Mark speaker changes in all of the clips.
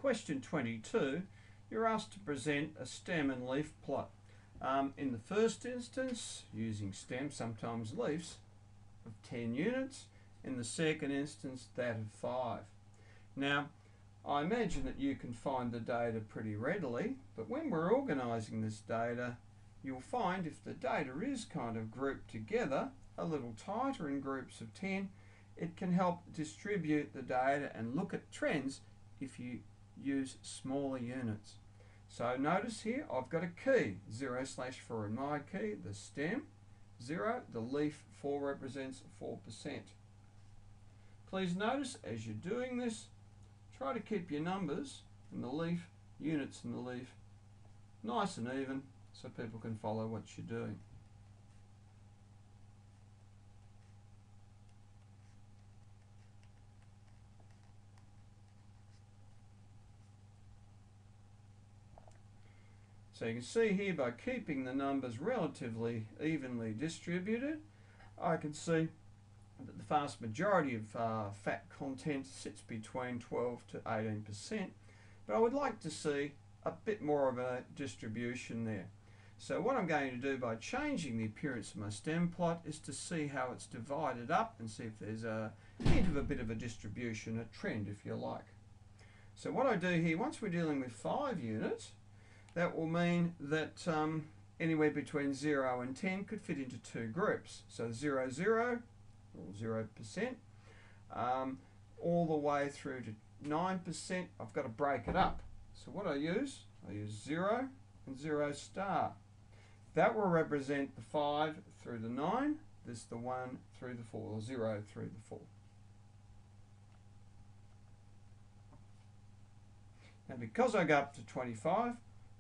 Speaker 1: question 22, you're asked to present a stem and leaf plot. In the first instance, using stems, sometimes leaves, of 10 units. In the second instance, that of 5. Now, I imagine that you can find the data pretty readily, but when we're organising this data, you'll find if the data is kind of grouped together a little tighter in groups of 10, it can help distribute the data and look at trends if you use smaller units. So notice here I've got a key, 0/4 in my key, the stem, 0, the leaf 4 represents 4%. Please notice as you're doing this, try to keep your numbers in the leaf, units in the leaf, nice and even so people can follow what you're doing. So you can see here by keeping the numbers relatively evenly distributed, I can see that the vast majority of fat content sits between 12 to 18%, but I would like to see a bit more of a distribution there. So what I'm going to do by changing the appearance of my stem plot is to see how it's divided up and see if there's a hint of a bit of a distribution, a trend if you like. So what I do here, once we're dealing with 5 units, that will mean that anywhere between 0 and 10 could fit into 2 groups. So 0, 0, or 0%, all the way through to 9%, I've got to break it up. So what I use 0 and 0 star. That will represent the 5 through the 9, this the 1 through the 4, or 0 through the 4. Now because I go up to 25,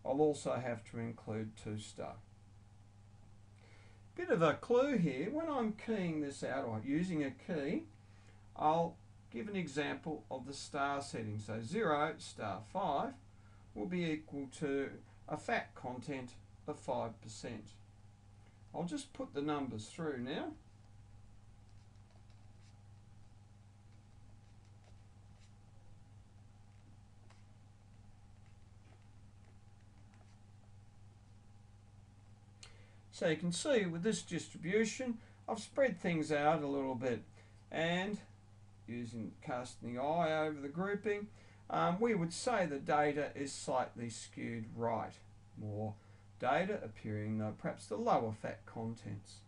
Speaker 1: I'll also have to include 2 star. Bit of a clue here, when I'm keying this out or using a key, I'll give an example of the star setting. So 0 star 5 will be equal to a fat content of 5%. I'll just put the numbers through now. So you can see with this distribution, I've spread things out a little bit, and casting the eye over the grouping, we would say the data is slightly skewed right. More data appearing perhaps the lower fat contents.